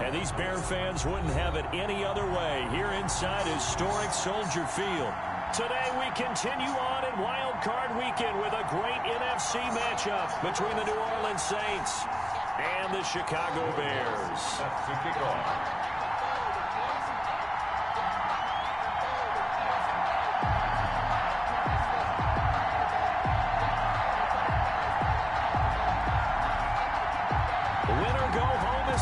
And these Bear fans wouldn't have it any other way here inside historic Soldier Field. Today we continue on in Wild Card Weekend with a great NFC matchup between the New Orleans Saints and the Chicago Bears. That's the kickoff.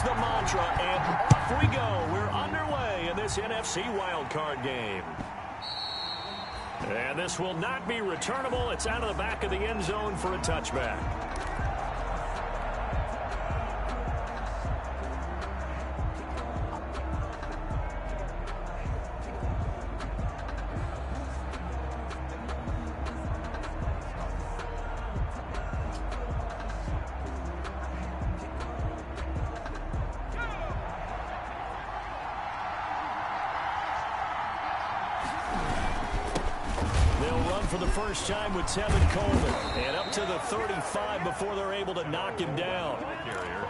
The mantra, and off we go. We're underway in this NFC wildcard game. And this will not be returnable. It's out of the back of the end zone for a touchback. For the first time with Tevin Coleman, and up to the 35 before they're able to knock him down.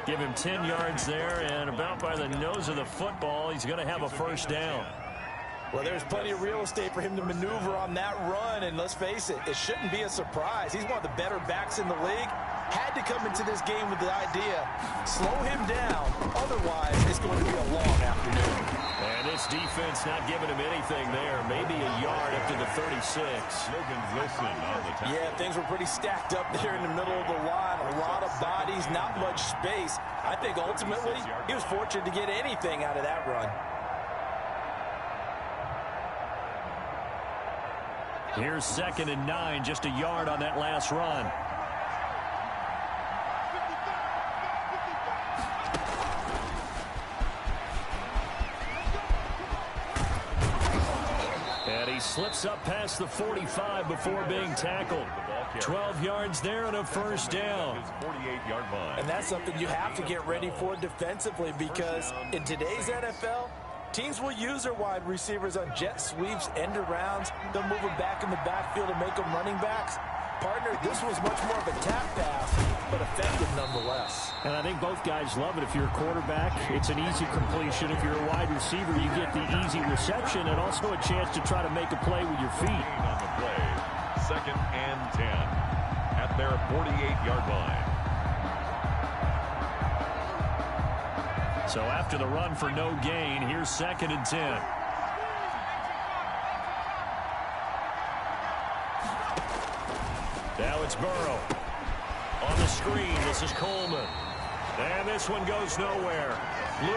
Give him 10 yards there, and about by the nose of the football, he's going to have a first down. Well, there's plenty of real estate for him to maneuver on that run, and let's face it, it shouldn't be a surprise. He's one of the better backs in the league. Had to come into this game with the idea, slow him down, otherwise it's going to be a long afternoon. And this defense not giving him anything there, maybe a yard up to the 36. Logan Wilson on the tackle. Yeah, things were pretty stacked up there in the middle of the line. A lot of bodies, not much space. I think ultimately he was fortunate to get anything out of that run. Here's 2nd and 9, just a yard on that last run. And he slips up past the 45 before being tackled. 12 yards there and a first down. 48-yard line. And that's something you have to get ready for defensively, because in today's NFL, teams will use their wide receivers on jet sweeps, end arounds. They'll move them back in the backfield and make them running backs. Partner, this was much more of a tap pass, but effective nonetheless. And I think both guys love it. If you're a quarterback, it's an easy completion. If you're a wide receiver, you get the easy reception and also a chance to try to make a play with your feet. On the play, 2nd and 10 at their 48-yard line. So after the run for no gain, here's 2nd and 10. Now it's Burrow. On the screen, this is Coleman. And this one goes nowhere.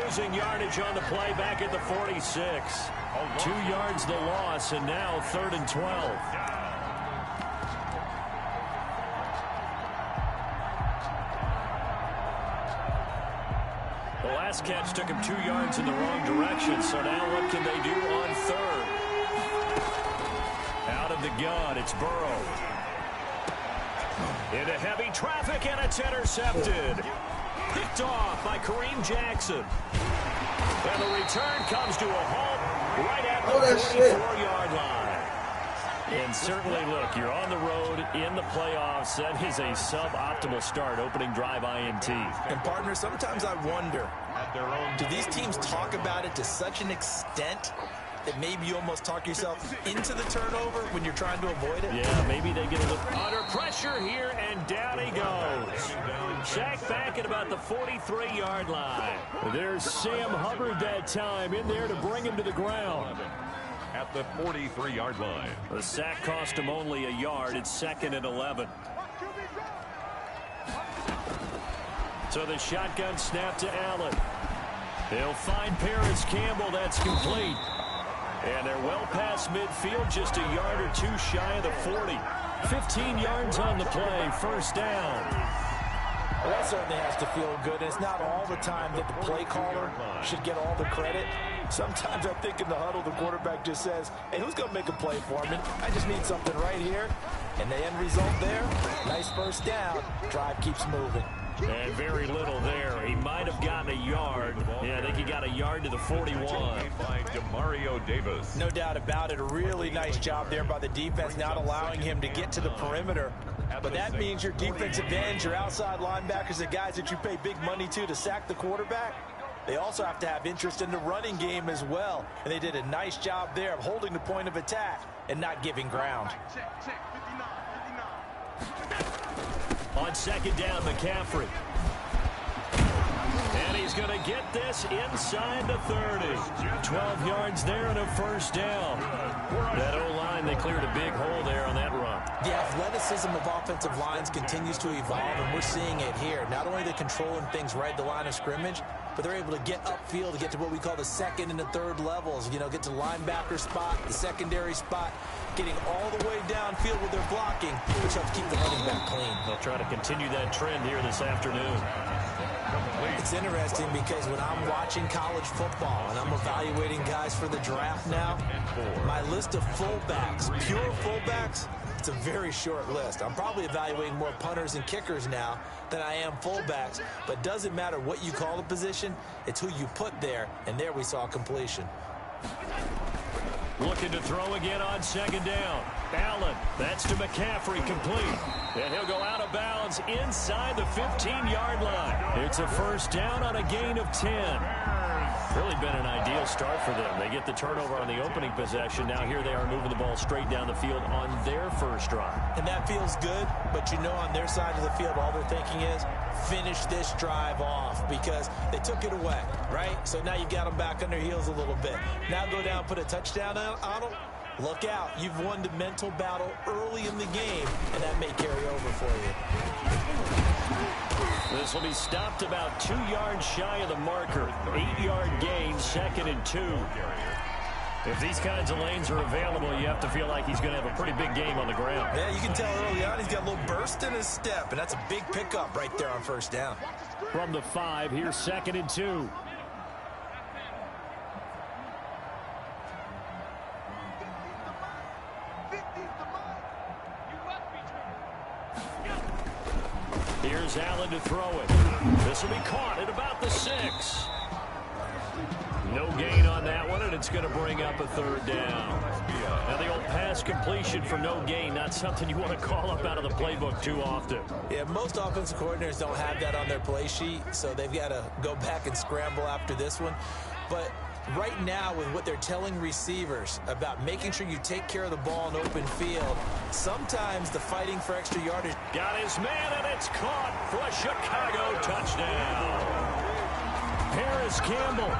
Losing yardage on the play back at the 46. 2 yards the loss, and now 3rd and 12. The last catch took him 2 yards in the wrong direction, so now what can they do on 3rd? Out of the gun, it's Burrow. Into heavy traffic, and it's intercepted. Picked off by Kareem Jackson. And the return comes to a halt right at the 44-yard line. And certainly, look, you're on the road in the playoffs. That is a suboptimal start, opening drive INT. And, partner, sometimes I wonder, do these teams talk about it to such an extent that maybe you almost talk yourself into the turnover when you're trying to avoid it? Yeah, maybe they get a little under pressure here, and down he goes. Sacked back at about the 43-yard line. There's Sam Hubbard that time in there to bring him to the ground. At the 43-yard line. The sack cost him only a yard. It's 2nd and 11. So the shotgun snap to Allen. He'll find Paris Campbell. That's complete. And they're well past midfield, just a yard or two shy of the 40. 15 yards on the play, first down. Well, that certainly has to feel good. It's not all the time that the play caller should get all the credit. Sometimes I think in the huddle, the quarterback just says, hey, who's going to make a play for me? I just need something right here. And the end result there, nice first down. Drive keeps moving. And very little there. He might have gotten a yard. Yeah, I think he got a yard to the 41. By Demario Davis. No doubt about it. A really nice job there by the defense, not allowing him to get to the perimeter. But that means your defensive ends, your outside linebackers, the guys that you pay big money to sack the quarterback, They also have to have interest in the running game as well. And they did a nice job there of holding the point of attack and not giving ground. On second down, McCaffrey. And he's going to get this inside the 30. 12 yards there and a first down. That O-line, they cleared a big hole there on that run. The athleticism of offensive lines continues to evolve, and we're seeing it here. Not only are they controlling things right at the line of scrimmage, but they're able to get upfield to get to what we call the second and the third levels. You know, get to the linebacker spot, the secondary spot, getting all the way downfield with their blocking, which helps keep the running back clean. They'll try to continue that trend here this afternoon. It's interesting because when I'm watching college football and I'm evaluating guys for the draft now, my list of fullbacks, pure fullbacks, it's a very short list. I'm probably evaluating more punters and kickers now than I am fullbacks, but doesn't matter what you call the position, it's who you put there, and there we saw completion. Looking to throw again on second down. Allen, that's to McCaffrey, complete. And he'll go out of bounds inside the 15-yard line. It's a first down on a gain of 10. Really been an ideal start for them. They get the turnover on the opening possession. Now here they are moving the ball straight down the field on their first drive. And that feels good, but you know on their side of the field all they're thinking is finish this drive off because they took it away, right? So now you've got them back on their heels a little bit. Now go down, put a touchdown on them. Look out. You've won the mental battle early in the game, and that may carry over for you. This will be stopped about 2 yards shy of the marker. 8-yard gain, second and 2. If these kinds of lanes are available, you have to feel like he's going to have a pretty big game on the ground. Yeah, you can tell early on he's got a little burst in his step, and that's a big pickup right there on first down. From the 5, here's second and 2. Here's Allen to throw it. This will be caught at about the 6. No gain on that one, and it's going to bring up a third down. Now, the old pass completion for no gain, not something you want to call up out of the playbook too often. Yeah, most offensive coordinators don't have that on their play sheet, so they've got to go back and scramble after this one. But right now, with what they're telling receivers about making sure you take care of the ball in open field, sometimes the fighting for extra yardage. Got his man, and it's caught for a Chicago touchdown. Paris Campbell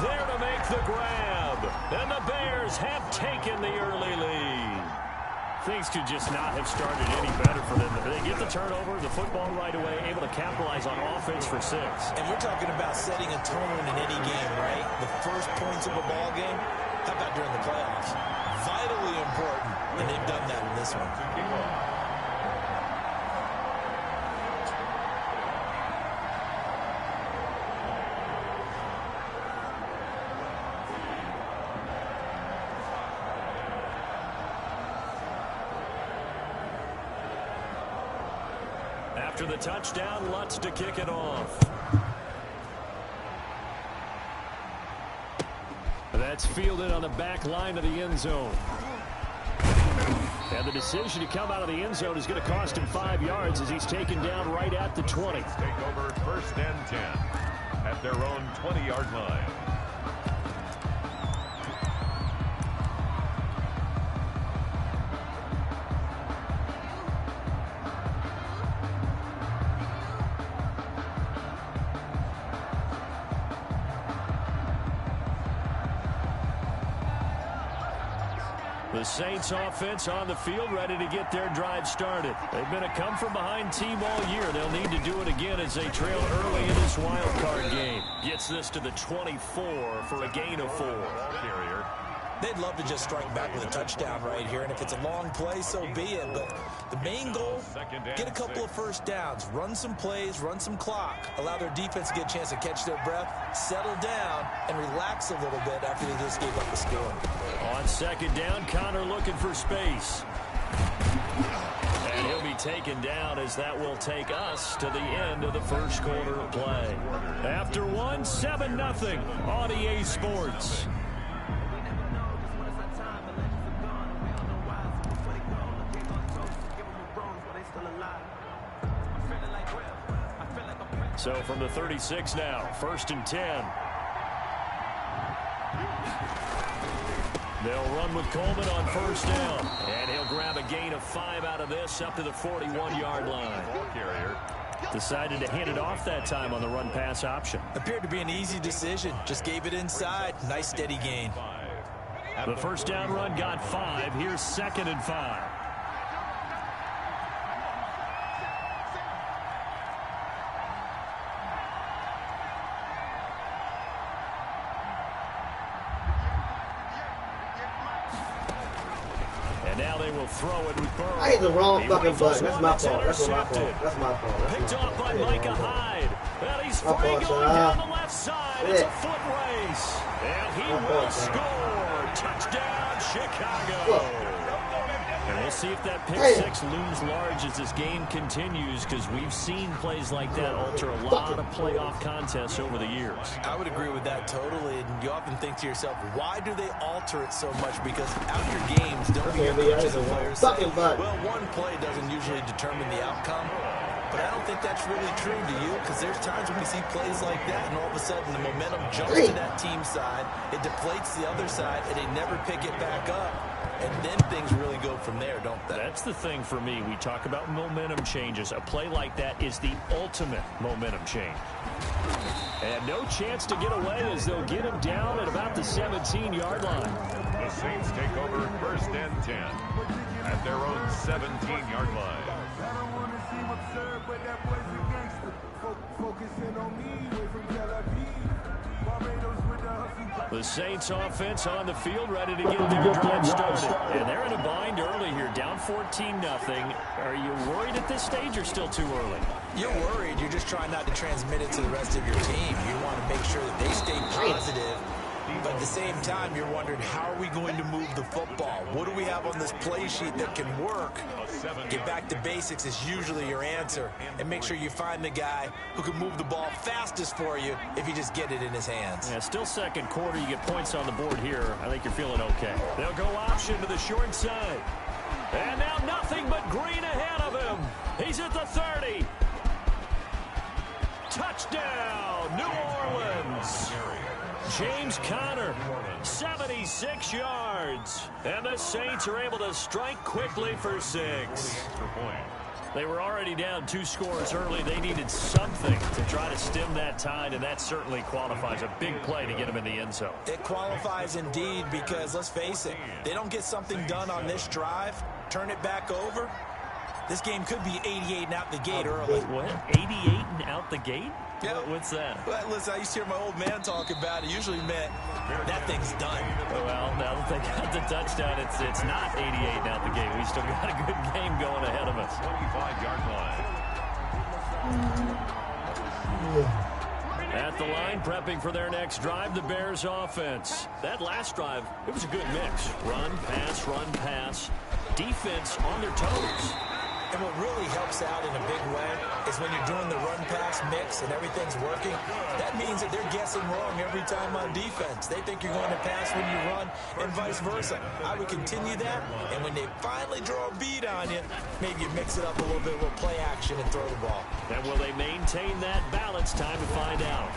there to make the grab. And the Bears have taken the early lead. Things could just not have started any better for them. They get the turnover, the football right away, able to capitalize on offense for 6. And we're talking about setting a tone in any game, right? The first points of a ball game, how about during the playoffs? Vitally important, and they've done that in this one. After the touchdown, Lutz to kick it off. That's fielded on the back line of the end zone. And the decision to come out of the end zone is going to cost him 5 yards as he's taken down right at the 20. Take over first and 10 at their own 20-yard line. The Saints offense on the field, ready to get their drive started. They've been a come-from-behind team all year. They'll need to do it again as they trail early in this wild card game. Gets this to the 24 for a gain of 4. Carrier. They'd love to just strike back with a touchdown right here, and if it's a long play, so be it. But the main goal, get a couple of first downs, run some plays, run some clock, allow their defense to get a chance to catch their breath, settle down, and relax a little bit after they just gave up the score. On second down, Connor looking for space. And he'll be taken down as that will take us to the end of the first quarter of play. After one, 7-0 on EA Sports. So from the 36 now, first and 10. They'll run with Coleman on first down. And he'll grab a gain of 5 out of this up to the 41-yard line. Ball carrier. Decided to hand it off that time on the run-pass option. Appeared to be an easy decision. Just gave it inside. Nice steady gain. The first down run got 5. Here's 2nd and 5. And now they will throw it with Burrow. I hit the wrong fucking button. That's my fault. That's my fault. That's my fault. Picked off by Micah Hyde. Well, he's free going down the left side. It's a foot race. And he will score. Touchdown, Chicago. And we'll see if that pick six looms large as this game continues, because we've seen plays like that alter a lot of playoff contests over the years. I would agree with that totally. And you often think to yourself, why do they alter it so much? Because after games, don't be coaches and players say, well, one play doesn't usually determine the outcome. But I don't think that's really true, do you? Because there's times when we see plays like that, and all of a sudden the momentum jumps to that team side, it deflates the other side, and they never pick it back up. And then things really go from there, don't they? That's the thing for me. We talk about momentum changes. A play like that is the ultimate momentum change. And no chance to get away as they'll get him down at about the 17-yard line. The Saints take over 1st and 10 at their own 17-yard line. The Saints offense on the field, ready to get their drive started. And they're in a bind early here, down 14-0. Are you worried at this stage or still too early? You're worried. You're just trying not to transmit it to the rest of your team. You want to make sure that they stay positive. But at the same time, you're wondering, how are we going to move the football? What do we have on this play sheet that can work? Get back to basics is usually your answer. And make sure you find the guy who can move the ball fastest for you if you just get it in his hands. Yeah, still second quarter. You get points on the board here. I think you're feeling okay. They'll go option to the short side. And now nothing but green ahead of him. He's at the 30. Touchdown, New Orleans. James Conner, 76 yards. And the Saints are able to strike quickly for 6. They were already down 2 scores early. They needed something to try to stem that tide, and that certainly qualifies. A big play to get them in the end zone. It qualifies indeed, because let's face it, they don't get something done on this drive, turn it back over, this game could be 88 and out the gate early. What? 88 and out the gate? Yeah. What's that? Well, listen, I used to hear my old man talk about it. Usually meant that thing's done. Well, now that they got the touchdown, it's not 88 and out the gate. We still got a good game going ahead of us. 25-yard line. At the line, prepping for their next drive, the Bears offense. That last drive, it was a good mix. Run, pass, defense on their toes. And what really helps out in a big way is when you're doing the run-pass mix and everything's working, that means that they're guessing wrong every time on defense. They think you're going to pass when you run and vice versa. I would continue that, and when they finally draw a bead on you, maybe you mix it up a little bit with play action and throw the ball. And will they maintain that balance? Time to find out.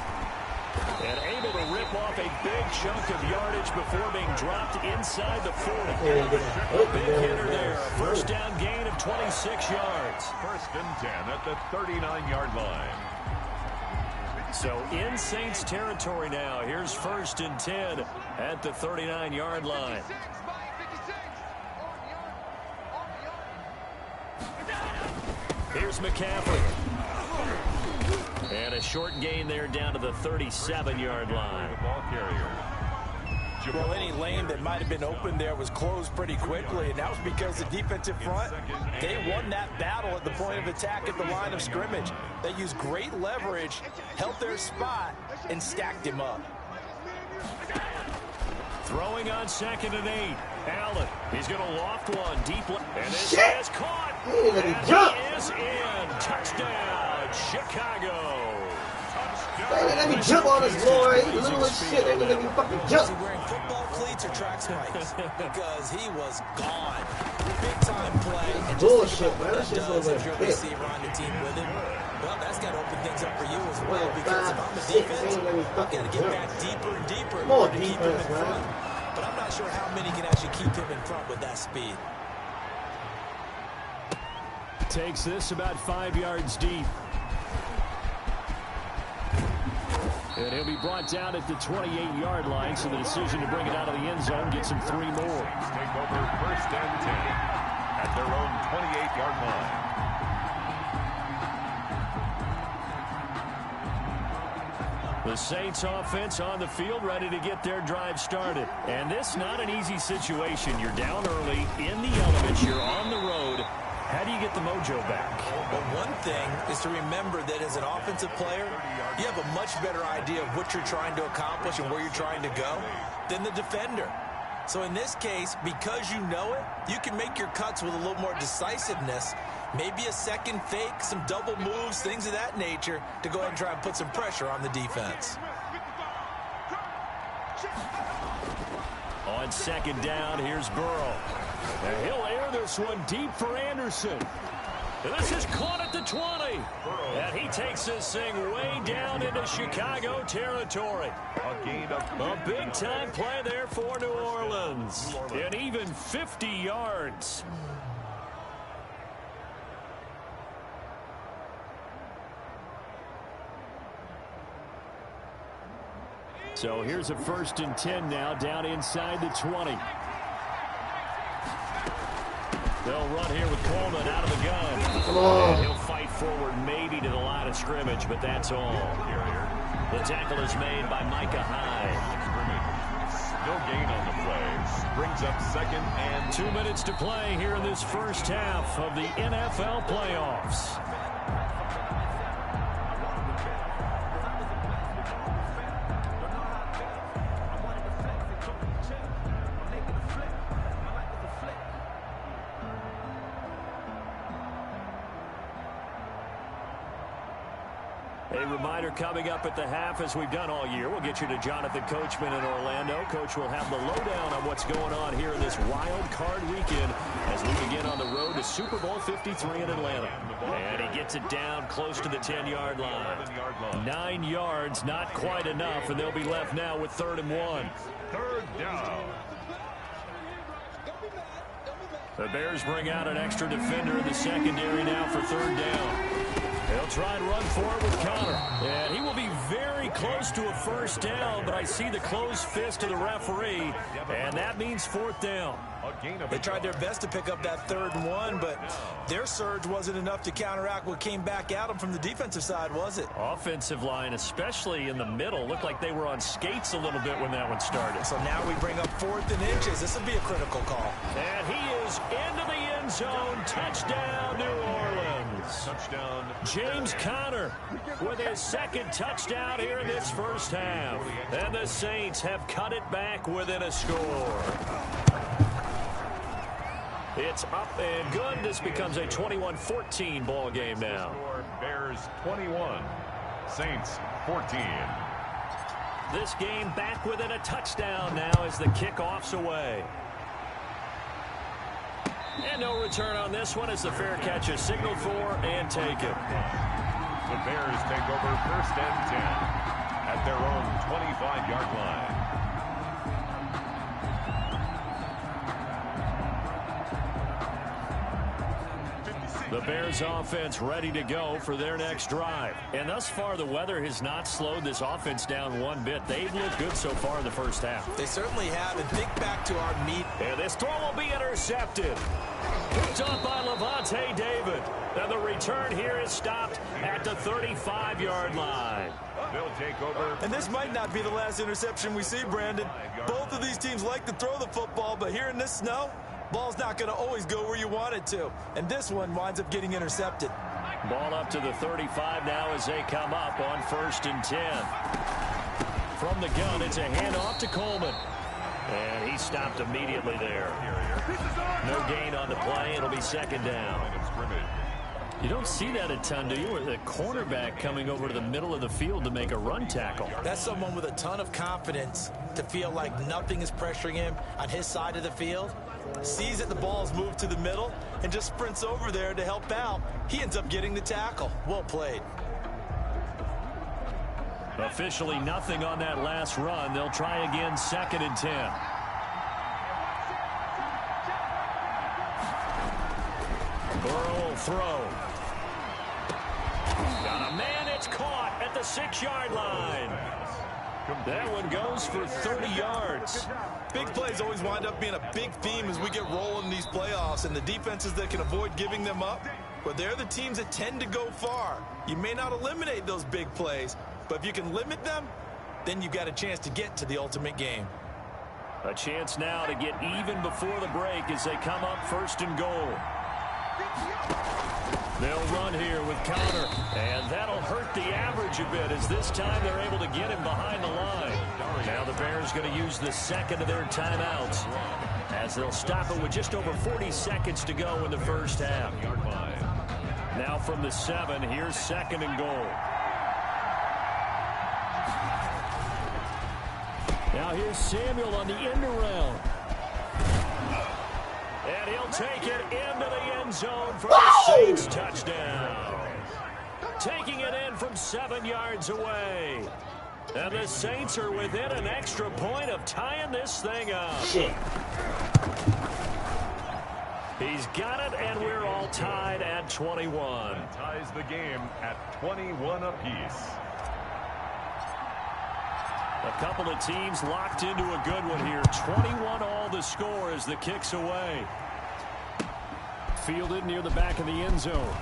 And able to rip off a big chunk of yardage before being dropped inside the 40. A big hitter there. A first down gain of 26 yards. 1st and 10 at the 39-yard line. So in Saints territory now. Here's 1st and 10 at the 39-yard line. Here's McCaffrey. And a short gain there down to the 37-yard line. Ball carrier. Well, any lane that might have been open there was closed pretty quickly, and that was because the defensive front, they won that battle at the point of attack at the line of scrimmage. They used great leverage, held their spot, and stacked him up. Throwing on 2nd and 8. Allen, he's going to loft one deep. And this is caught. And he is in. Touchdown, Chicago. Let me jump on this boy. Little this shit. They gonna let me fucking jump. Was he wearing football cleats or track spikes? Because he was gone. Big time play. And Bullshit, man. That shit's does over if you're a there. receiver on the team with him. Well, that's got to open things up for you as well. Well, Because if I'm the defense, I've got to get back deeper and deeper in order to keep him in front. But I'm not sure how many can actually keep him in front with that speed. Takes this about 5 yards deep. And he'll be brought down at the 28-yard line, so the decision to bring it out of the end zone gets him 3 more. Take over first and 10 at their own 28-yard line. The Saints offense on the field, ready to get their drive started. And this not an easy situation. You're down early, in the elements, you're on the road. How do you get the mojo back? Well, one thing is to remember that as an offensive player, you have a much better idea of what you're trying to accomplish and where you're trying to go than the defender. So in this case, because you know it, you can make your cuts with a little more decisiveness. Maybe a second fake, some double moves, things of that nature to go ahead and try and put some pressure on the defense. On second down, here's Burrow. And he'll air this one deep for Anderson. And this is caught at the 20. And he takes this thing way down into Chicago territory. A big-time play there for New Orleans. And even 50 yards. So here's a 1st and 10 now, down inside the 20. They'll run here with Coleman out of the gun. Come on. And he'll fight forward maybe to the line of scrimmage, but that's all. The tackle is made by Micah Hyde. No gain on the play. Brings up 2nd and 2 minutes to play here in this first half of the NFL playoffs. A reminder coming up at the half, as we've done all year. We'll get you to Jonathan Coachman in Orlando. Coach will have the lowdown on what's going on here in this wild card weekend as we begin on the road to Super Bowl 53 in Atlanta. And he gets it down close to the 10-yard line. 9 yards, not quite enough, and they'll be left now with 3rd and 1. 3rd down. The Bears bring out an extra defender in the secondary now for 3rd down. They'll try and run for it with Connor. And he will be very close to a 1st down, but I see the closed fist of the referee, and that means 4th down. They tried their best to pick up that 3rd and 1, but their surge wasn't enough to counteract what came back at them from the defensive side, was it? Offensive line, especially in the middle, looked like they were on skates a little bit when that one started. So now we bring up 4th and inches. This will be a critical call. And he is into the end zone. Touchdown, New Orleans. Touchdown. James Conner with his 2nd touchdown here in this first half. And the Saints have cut it back within a score. It's up and good. This becomes a 21-14 ball game now. Bears 21, Saints 14. This game back within a touchdown now as the kickoff's away. And no return on this one as the fair catch is signaled for and taken. The Bears take over 1st and 10 at their own 25-yard line. The Bears offense ready to go for their next drive. And thus far, the weather has not slowed this offense down one bit. They've looked good so far in the first half. They certainly have. And think back to our meet. And this throw will be intercepted. Picked up by Levante David. And the return here is stopped at the 35-yard line. They'll take over. And this might not be the last interception we see, Brandon. Both of these teams like to throw the football, but here in this snow, ball's not going to always go where you want it to. And this one winds up getting intercepted. Ball up to the 35 now as they come up on 1st and 10. From the gun, it's a handoff to Coleman. And he stopped immediately there. No gain on the play. It'll be 2nd down. You don't see that a ton, do you? With a cornerback coming over to the middle of the field to make a run tackle. That's someone with a ton of confidence to feel like nothing is pressuring him on his side of the field. Sees that the ball's moved to the middle and just sprints over there to help out. He ends up getting the tackle. Well played. Officially nothing on that last run. They'll try again, 2nd and 10. Burrow will throw. Got a man, it's caught at the 6-yard line. That one goes for 30 yards. Big plays always wind up being a big theme as we get rolling in these playoffs, and the defenses that can avoid giving them up, well, they're the teams that tend to go far. You may not eliminate those big plays, but if you can limit them, then you've got a chance to get to the ultimate game. A chance now to get even before the break as they come up 1st and goal. They'll run here with Conner, and that'll hurt the average a bit as this time they're able to get him behind the line. Now the Bears going to use the 2nd of their timeouts as they'll stop it with just over 40 seconds to go in the first half. Now from the 7, here's 2nd and goal. Now here's Samuel on the end around. And he'll take it into the end zone for the Saints touchdown. Taking it in from 7 yards away. And the Saints are within an extra point of tying this thing up. Shit. He's got it, and we're all tied at 21. And ties the game at 21 apiece. A couple of teams locked into a good one here. 21 all the score as the kick's away. Fielded near the back of the end zone.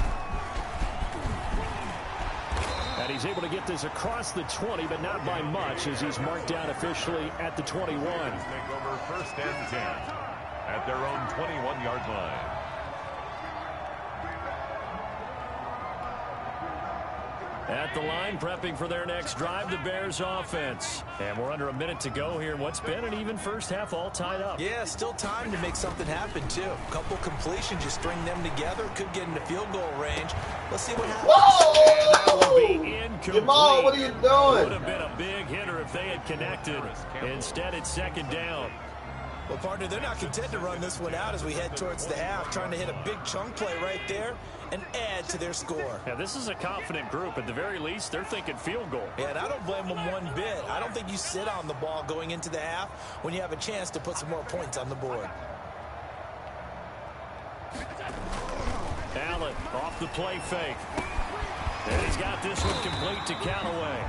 And he's able to get this across the 20, but not by much as he's marked down officially at the 21. Take over 1st and 10 at their own 21-yard line. At the line, prepping for their next drive, the Bears offense. And we're under a minute to go here in what's been an even first half, all tied up. Yeah, still time to make something happen, too. A couple completions, you string them together, could get into field goal range. Let's see what happens. Whoa! That will be incomplete. Jamal, what are you Would doing? have been a big hitter if they had connected. Instead, it's 2nd down. Well, partner, they're not content to run this one out as we head towards the half, trying to hit a big chunk play right there and add to their score. Yeah, this is a confident group. At the very least, they're thinking field goal. Yeah, and I don't blame them one bit. I don't think you sit on the ball going into the half when you have a chance to put some more points on the board. Allen off the play fake. And he's got this one complete to Callaway.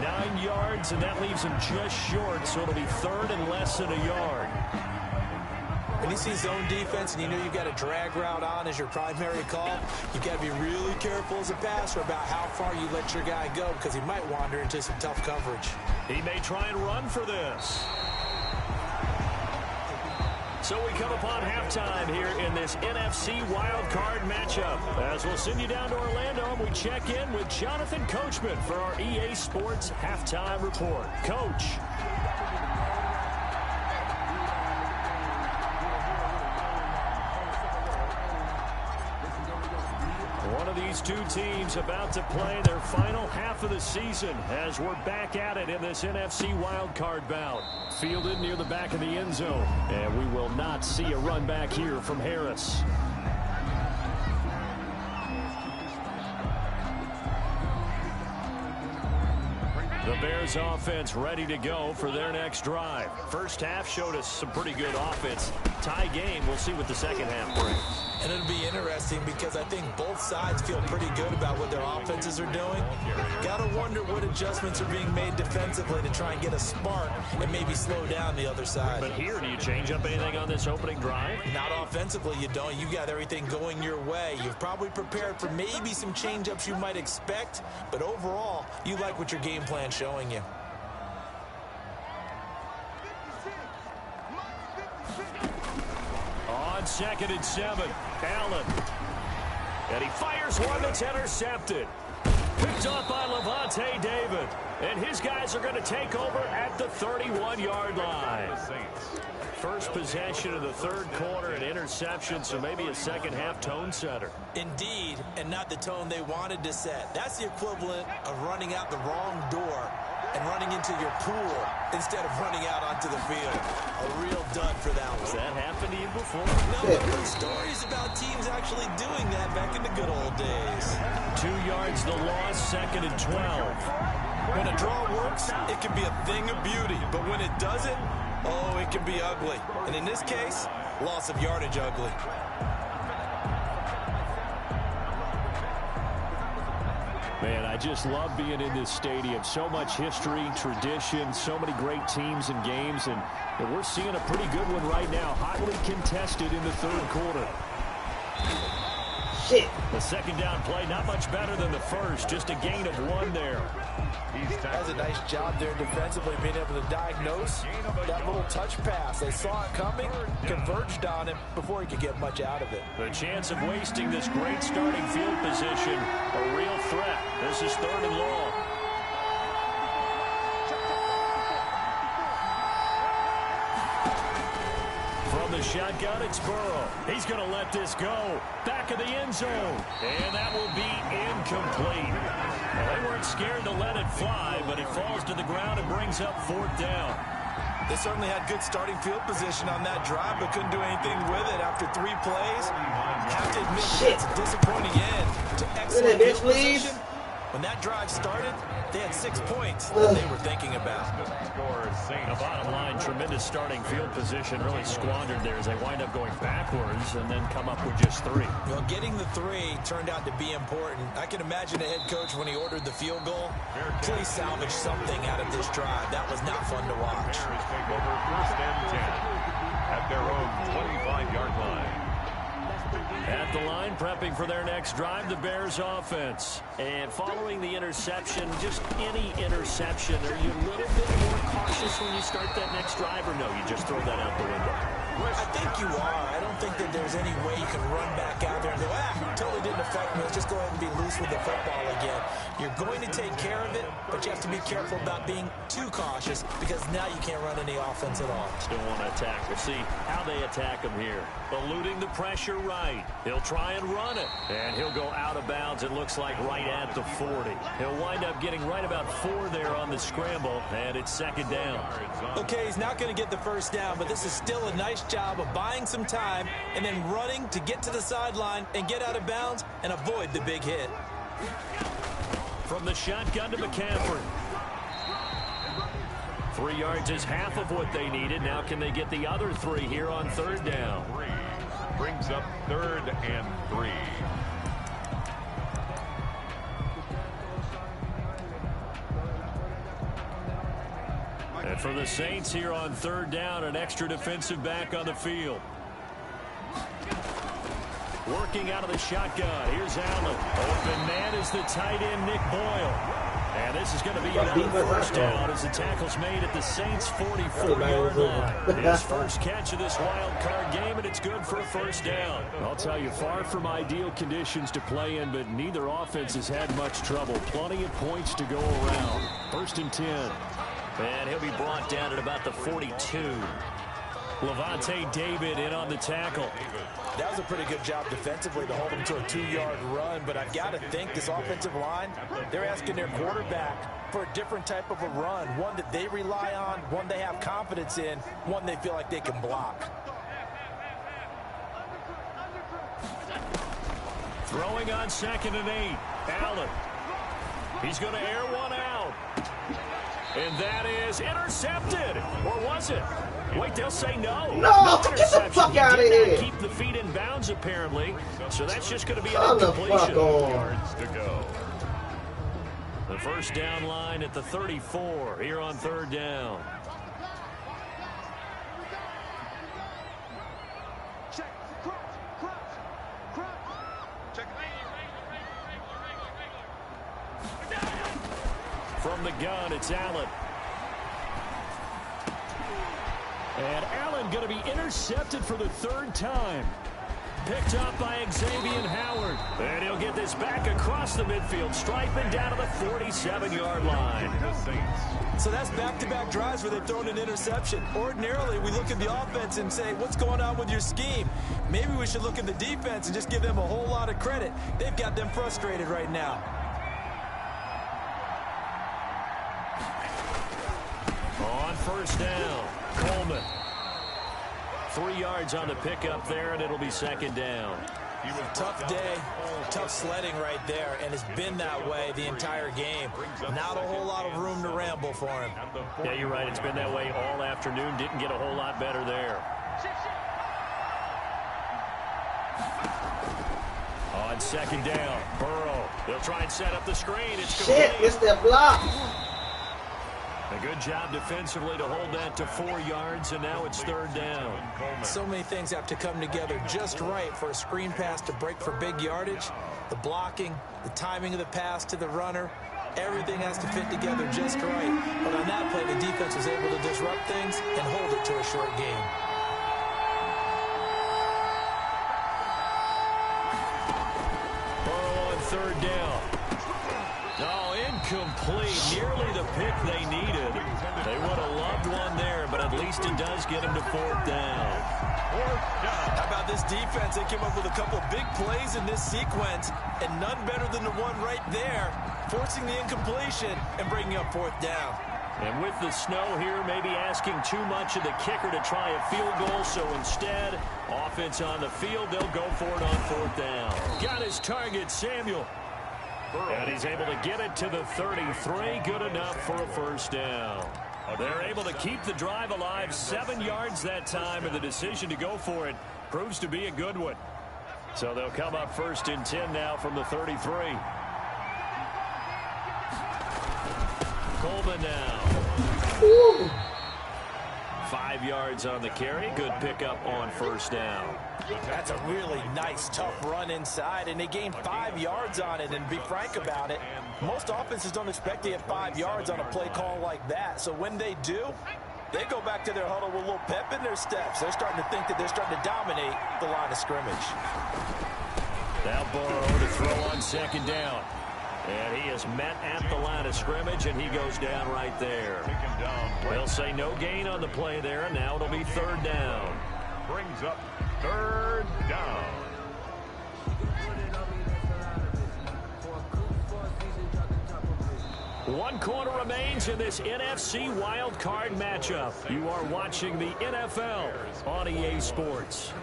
9 yards, and that leaves him just short, so it'll be 3rd and less than a yard. When you see zone defense and you know you've got a drag route on as your primary call, you've got to be really careful as a passer about how far you let your guy go because he might wander into some tough coverage. He may try and run for this. So we come upon halftime here in this NFC wildcard matchup. As we'll send you down to Orlando, and we check in with Jonathan Coachman for our EA Sports Halftime Report. Coach. One of these two teams about to play their final half of the season as we're back at it in this NFC wildcard bout. Fielded near the back of the end zone. And we will not see a run back here from Harris. The Bears offense ready to go for their next drive. First half showed us some pretty good offense. Tie game, we'll see what the second half brings. And it'll be interesting because I think both sides feel pretty good about what their offenses are doing. Got to wonder what adjustments are being made defensively to try and get a spark and maybe slow down the other side. But here, do you change up anything on this opening drive? Not offensively, you don't. You got everything going your way. You've probably prepared for maybe some change-ups you might expect, but overall, you like what your game plan's showing you. On 2nd and 7, Allen. And he fires one that's intercepted. Picked off by Lavonte David. And his guys are going to take over at the 31-yard line. First possession of the third quarter, an interception, so maybe a second-half tone setter. Indeed, and not the tone they wanted to set. That's the equivalent of running out the wrong door and running into your pool instead of running out onto the field. A real dud for that one. Has that happened to you before? No, but there's stories about teams actually doing that back in the good old days. 2 yards the loss, 2nd and 12. When a draw works, it can be a thing of beauty. But when it doesn't, oh, it can be ugly. And in this case, loss of yardage ugly. Man, I just love being in this stadium. So much history, tradition, so many great teams and games. And we're seeing a pretty good one right now. Hotly contested in the third quarter. Shit. The second down play, not much better than the first. Just a gain of 1 there. That's a nice job there defensively, being able to diagnose that little touch pass. They saw it coming, converged on him before he could get much out of it. The chance of wasting this great starting field position, a real threat. This is 3rd and long. From the shotgun, it's Burrow. He's going to let this go. Back of the end zone. And that will be incomplete. Well, they weren't scared to let it fly, but it falls to the ground and brings up 4th down. They certainly had good starting field position on that drive, but couldn't do anything with it after 3 plays. Have to admit, it's a disappointing end to excellent field position. When that drive started, they had 6 points that they were thinking about. The bottom line, tremendous starting field position, really squandered there as they wind up going backwards and then come up with just 3. Well, getting the 3 turned out to be important. I can imagine the head coach when he ordered the field goal. Please salvage something out of this drive. That was not fun to watch. Bears take over 1st and 10 at their own 25-yard line. At the line, prepping for their next drive, the Bears offense. And following the interception, just any interception, are you a little bit more cautious when you start that next drive, or no, you just throw that out the window? I think you are. I don't think that there's any way you can run back out there and go, totally didn't affect me. Let's just go ahead and be loose with the football again. You're going to take care of it, but you have to be careful about being too cautious because now you can't run any offense at all. Still want to attack. We'll see how they attack him here. Eluding the pressure right. He'll try and run it. And he'll go out of bounds, it looks like, right at the 40. He'll wind up getting right about 4 there on the scramble, and it's 2nd down. Okay, he's not going to get the 1st down, but this is still a nice job of buying some time and then running to get to the sideline and get out of bounds and avoid the big hit. From the shotgun to McCaffrey. 3 yards is half of what they needed. Now can they get the other 3 here on 3rd down? Brings up 3rd and 3. And for the Saints here on 3rd down, an extra defensive back on the field. Working out of the shotgun. Here's Allen. Open man is the tight end, Nick Boyle. And this is going to be another 1st down as the tackle's made at the Saints' 44-yard line. His first catch of this wild card game, and it's good for a 1st down. I'll tell you, far from ideal conditions to play in, but neither offense has had much trouble. Plenty of points to go around. 1st and 10. And he'll be brought down at about the 42. Lavonte David in on the tackle. That was a pretty good job defensively to hold him to a 2-yard run, but I've got to think this offensive line, they're asking their quarterback for a different type of a run, one that they rely on, one they have confidence in, one they feel like they can block. Throwing on 2nd and 8. Allen. He's going to air one out. And that is intercepted. Or was it? Wait, they'll say no. No, get the fuck out of here. Keep the feet in bounds, apparently. So that's just going to be an incompletion. Yards to go. The 1st down line at the 34 here on 3rd down. From the gun, it's Allen. And Allen going to be intercepted for the 3rd time. Picked up by Xavier Howard. And he'll get this back across the midfield stripe and down to the 47-yard line. So that's back-to-back drives where they've thrown an interception. Ordinarily, we look at the offense and say, what's going on with your scheme? Maybe we should look at the defense and just give them a whole lot of credit. They've got them frustrated right now. On first down, Coleman. 3 yards on the pickup there, and it'll be second down. Tough day, tough sledding right there, and it's been that way the entire game. Not a whole lot of room to ramble for him. Yeah, you're right. It's been that way all afternoon. Didn't get a whole lot better there. On second down, Burrow. They'll try and set up the screen. It's complete. Shit, it's that block. A good job defensively to hold that to 4 yards, and now it's third down. So many things have to come together just right for a screen pass to break for big yardage. The blocking, the timing of the pass to the runner, everything has to fit together just right. But on that play, the defense was able to disrupt things and hold it to a short game. Burrow on third down. Oh, incomplete. Nearly the pick they needed. They would have loved one there, but at least it does get them to fourth down. How about this defense? They came up with a couple big plays in this sequence, and none better than the one right there, forcing the incompletion and bringing up fourth down. And with the snow here, maybe asking too much of the kicker to try a field goal, so instead, offense on the field, they'll go for it on fourth down. Got his target, Samuel. And he's able to get it to the 33. Good enough for a first down. They're able to keep the drive alive, 7 yards that time, and the decision to go for it proves to be a good one. So they'll come up first and 10 now from the 33. Coleman now. Ooh. 5 yards on the carry. Good pickup on first down. That's a really nice, tough run inside, and they gained 5 yards on it. And to be frank about it, most offenses don't expect to get 5 yards on a play call like that. So when they do, they go back to their huddle with a little pep in their steps. They're starting to think that they're starting to dominate the line of scrimmage. Now Burrow to throw on second down. And he is met at the line of scrimmage, and he goes down right there. They'll say no gain on the play there, and now it'll be third down. Brings up third down. One quarter remains in this NFC Wild Card matchup. You are watching the NFL on EA Sports.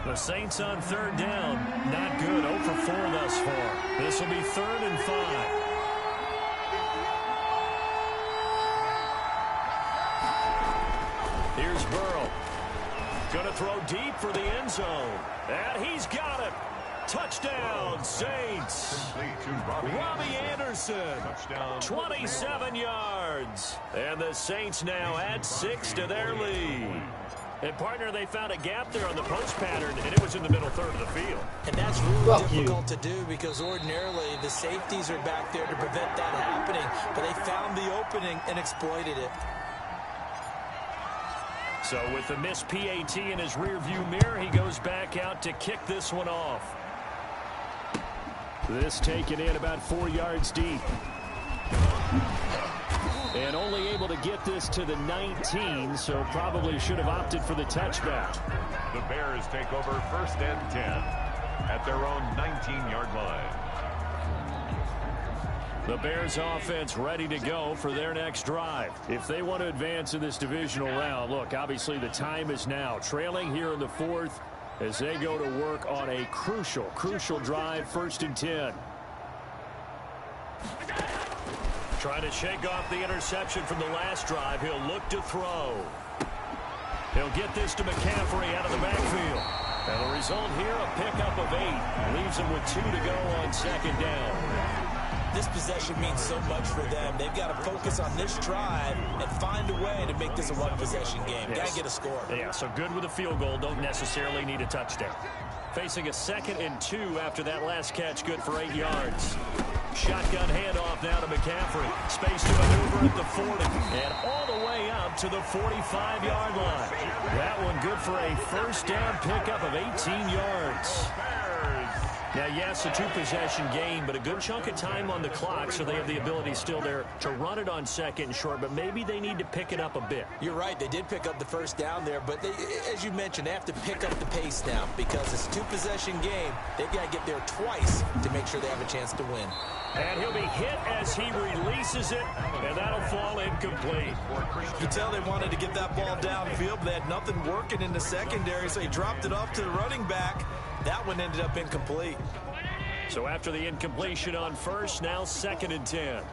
The Saints on third down. Not good. 0 for 4 thus far. This will be 3rd and 5. Here's Burrow. Going to throw deep for the end zone. And he's got it. Touchdown, Saints. Robbie Anderson. 27 yards. And the Saints now add 6 to their lead. And, partner, they found a gap there on the post pattern, and it was in the middle third of the field. And that's really difficult to do because ordinarily the safeties are back there to prevent that happening. But they found the opening and exploited it. So with the missed PAT in his rearview mirror, he goes back out to kick this one off. This taken in about 4 yards deep. And only able to get this to the 19, so probably should have opted for the touchback. The Bears take over 1st and 10 at their own 19-yard line. The Bears offense ready to go for their next drive. If they want to advance in this divisional round, look, obviously the time is now. Trailing here in the 4th as they go to work on a crucial drive, 1st and 10. Trying to shake off the interception from the last drive. He'll look to throw. He'll get this to McCaffrey out of the backfield. And the result here, a pickup of 8. Leaves him with 2 to go on second down. This possession means so much for them. They've got to focus on this drive and find a way to make this a one-possession game. Yes. Got to get a score. Yeah, so good with a field goal. Don't necessarily need a touchdown. Facing a 2nd and 2 after that last catch, good for 8 yards. Shotgun handoff now to McCaffrey. Space to maneuver at the 40. And all the way up to the 45-yard line. That one good for a first down pickup of 18 yards. Now, yes, a 2-possession game, but a good chunk of time on the clock, so they have the ability still there to run it on 2nd and short, but maybe they need to pick it up a bit. You're right. They did pick up the first down there, but they, as you mentioned, they have to pick up the pace now because it's a 2-possession game. They've got to get there twice to make sure they have a chance to win. And he'll be hit as he releases it, and that'll fall incomplete. You can tell they wanted to get that ball downfield, but they had nothing working in the secondary, so he dropped it off to the running back. That one ended up incomplete. So after the incompletion on first, now 2nd and 10.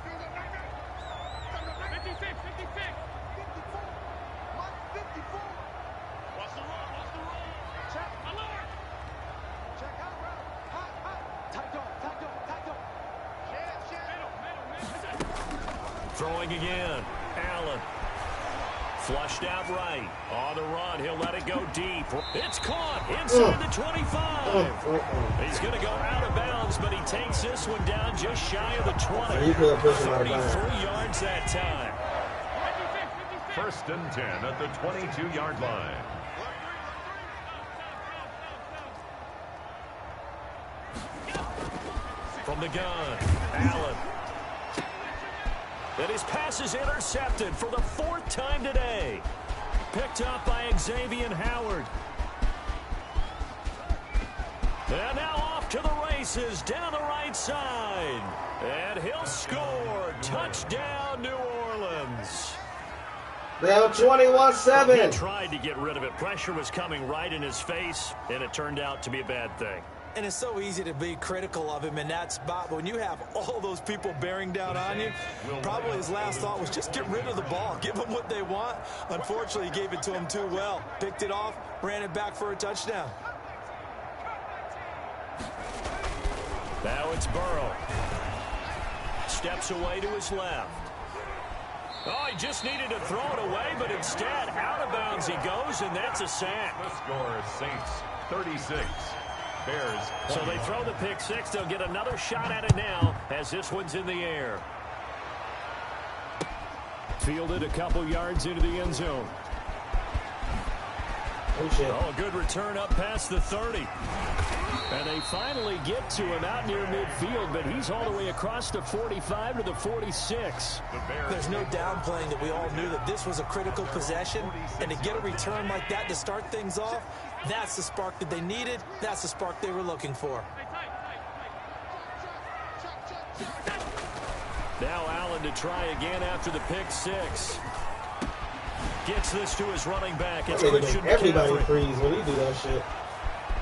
Throwing again. Allen. Flushed out right. On the run. He'll let it go deep. It's caught inside the 25. He's going to go out of bounds, but he takes this one down just shy of the 20. 33 yards that time. 1st and 10 at the 22-yard line. From the gun, Allen. And his pass is intercepted for the 4th time today. Picked up by Xavier Howard. And now off to the races down the right side. And he'll score. Touchdown, New Orleans. Now 21-7. He tried to get rid of it. Pressure was coming right in his face, and it turned out to be a bad thing. And it's so easy to be critical of him in that spot. But when you have all those people bearing down on you, probably his last thought was just get rid of the ball. Give them what they want. Unfortunately, he gave it to them too well. Picked it off, ran it back for a touchdown. Now it's Burrow. Steps away to his left. Oh, he just needed to throw it away, but instead, out of bounds he goes, and that's a sack. The score, Saints 36. Bears. So they throw the pick six. They'll get another shot at it now as this one's in the air. Fielded a couple yards into the end zone. Oh, a good return up past the 30. And they finally get to him out near midfield, but he's all the way across the 45 to the 46. There's no downplaying that we all knew that this was a critical possession, and to get a return like that to start things off, that's the spark that they needed. That's the spark they were looking for. Now Allen to try again after the pick six. Gets this to his running back. It's Christian McCaffrey. Everybody freeze when he do that shit.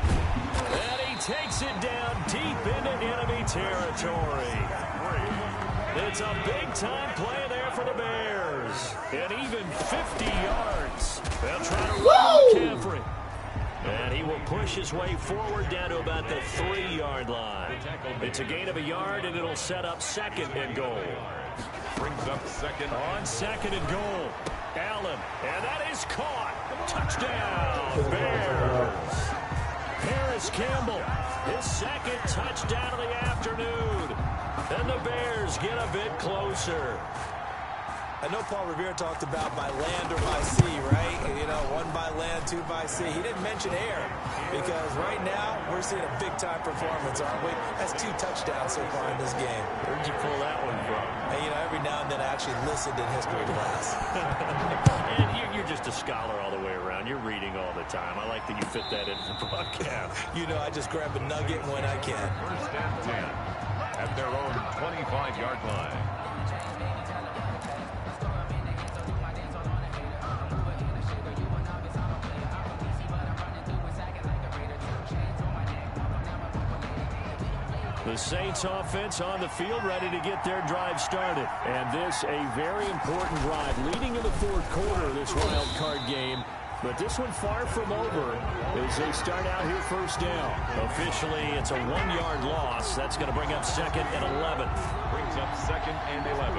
And he takes it down deep into enemy territory. It's a big-time play there for the Bears. And even 50 yards. They'll try to run McCaffrey. And he will push his way forward down to about the 3-yard line. It's a gain of a yard, and it'll set up 2nd and goal. Brings up 2nd. On 2nd and goal. Allen, and that is caught. Touchdown, Bears. Paris Campbell, his 2nd touchdown of the afternoon. And the Bears get a bit closer. I know Paul Revere talked about by land or by sea, right? You know, 1 by land, 2 by sea. He didn't mention air because right now we're seeing a big-time performance, aren't we? That's 2 touchdowns so far in this game. Where'd you pull that one from? And, you know, every now and then I actually listened in history class. And you're just a scholar all the way around. You're reading all the time. I like that you fit that into the broadcast. You know, I just grab a nugget when I can. 1st and 10 at their own 25-yard line. The Saints offense on the field, ready to get their drive started. And this a very important drive leading in the 4th quarter of this wild card game. But this one far from over as they start out here first down. Officially, it's a 1-yard loss. That's going to bring up 2nd and 11. Brings up 2nd and 11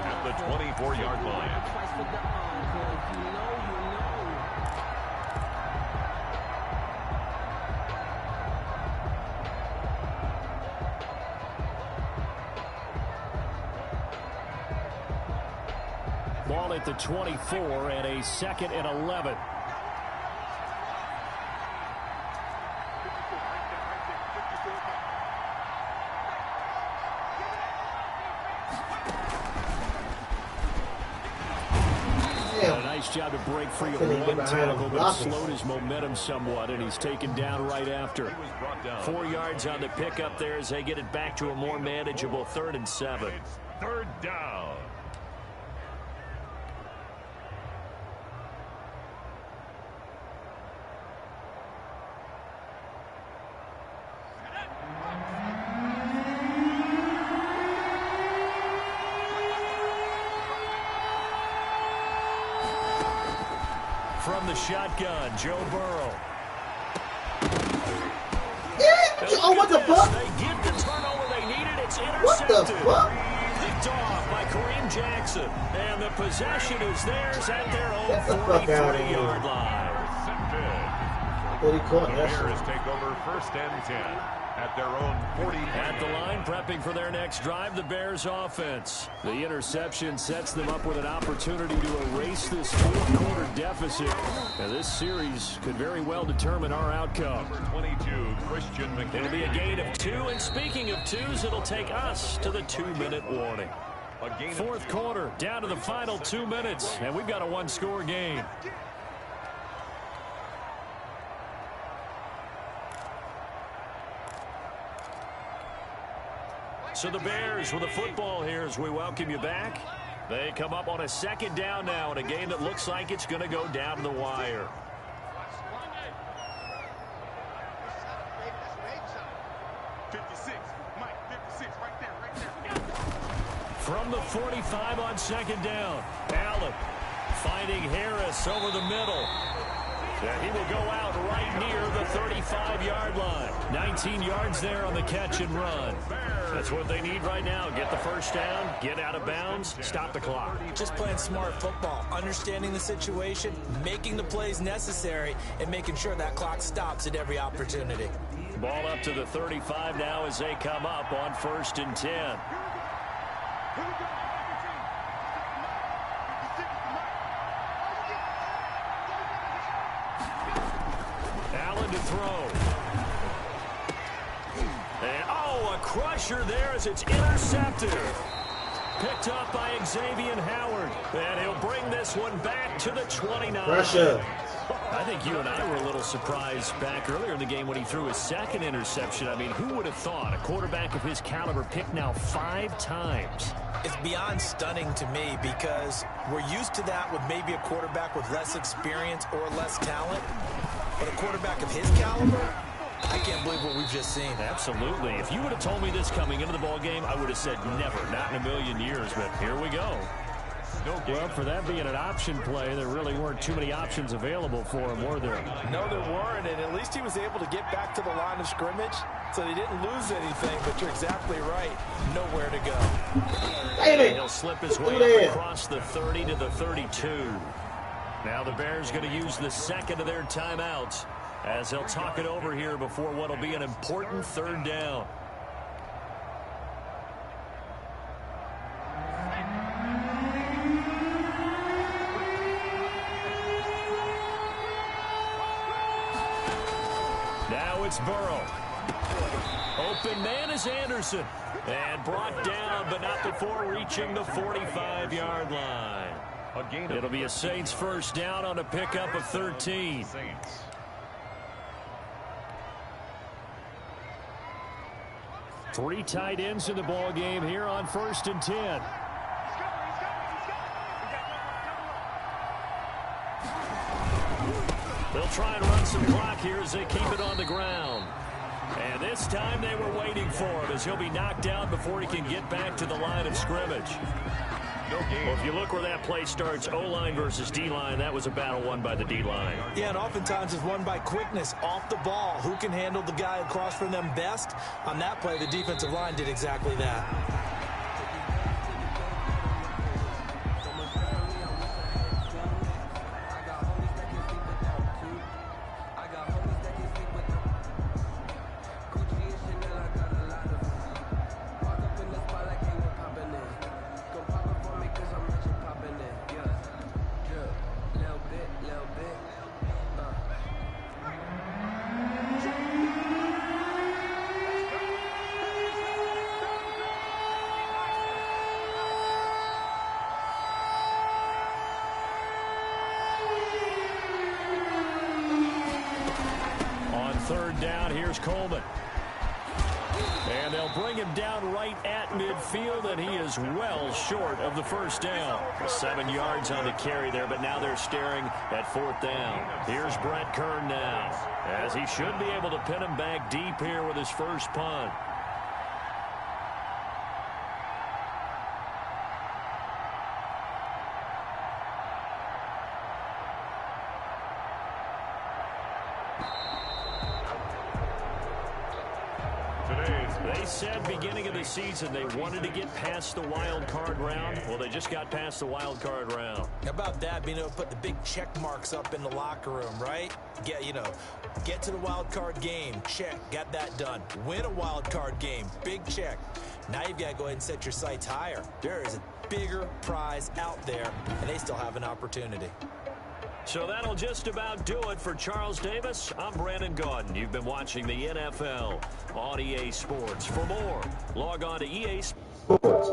at the 24-yard line. Ball at the 24 and a 2nd and 11. A nice job to break free of one tackle, but slowed his momentum somewhat, and he's taken down right after. 4 yards on the pickup there as they get it back to a more manageable 3rd and 7. It's 3rd down. From the shotgun, Joe Burrow. Oh, what the fuck? They get the turnover they needed. It's intercepted. What the fuck? Picked off by Kareem Jackson. And the possession is theirs at their own 43-yard line. What he caught The that Bears shit. take over 1st and 10 at their own 40. At the line, prepping for their next drive, the Bears offense. The interception sets them up with an opportunity to erase this 4th-quarter deficit. Now, this series could very well determine our outcome. Number 22, Christian McCaffrey. It'll be a gain of 2, and speaking of 2s, it'll take us to the 2-minute warning. 4th quarter, down to the final 2 minutes, and we've got a 1-score game. So the Bears with the football here as we welcome you back. They come up on a 2nd down now in a game that looks like it's going to go down to the wire. From the 45 on 2nd down, Allen finding Harris over the middle. And he will go out right near the 35-yard line. 19 yards there on the catch and run. That's what they need right now. Get the 1st down, get out of bounds, stop the clock. Just playing smart football, understanding the situation, making the plays necessary, and making sure that clock stops at every opportunity. Ball up to the 35 now as they come up on 1st and 10. Allen to throw. And, oh, a crusher there as it's intercepted. Picked up by Xavier Howard. And he'll bring this one back to the 29. Pressure. I think you and I were a little surprised back earlier in the game when he threw his 2nd interception. I mean, who would have thought a quarterback of his caliber picked now 5 times? It's beyond stunning to me because we're used to that with maybe a quarterback with less experience or less talent. But a quarterback of his caliber, I can't believe what we've just seen. Absolutely. If you would have told me this coming into the ball game, I would have said never, not in a million years. But here we go. Well, for that being an option play, there really weren't too many options available for him, were there? No, there weren't, and at least he was able to get back to the line of scrimmage, so they didn't lose anything, but you're exactly right. Nowhere to go. He'll slip his way up across the 30 to the 32. Now the Bears going to use the 2nd of their timeouts as they'll talk it over here before what will be an important 3rd down. Now it's Burrow. Open man is Anderson. And brought down, but not before reaching the 45-yard line. It'll be a Saints 1st down on a pickup of 13. Saints. Three tight ends in the ball game here on 1st and 10. They'll try and run some clock here as they keep it on the ground. And this time they were waiting for him as he'll be knocked down before he can get back to the line of scrimmage. no gain. Well, if you look where that play starts, O-line versus D-line, that was a battle won by the D-line. Yeah, and oftentimes it's won by quickness off the ball. Who can handle the guy across from them best? On that play, the defensive line did exactly that. Third down, here's Coleman. And they'll bring him down right at midfield, and he is well short of the first down. 7 yards on the carry there, but now they're staring at fourth down. Here's Brett Kern now, as he should be able to pin him back deep here with his first punt. They said beginning of the season they wanted to get past the wild card round. Well, they just got past the wild card round. How about that, being able to put the big check marks up in the locker room, right? Get to the wild card game, check, got that done. Win a wild card game, big check. Now you've got to go ahead and set your sights higher. There is a bigger prize out there, and they still have an opportunity. So that'll just about do it for Charles Davis. I'm Brandon Gaudin. You've been watching the NFL on EA Sports. For more, log on to EA Sports.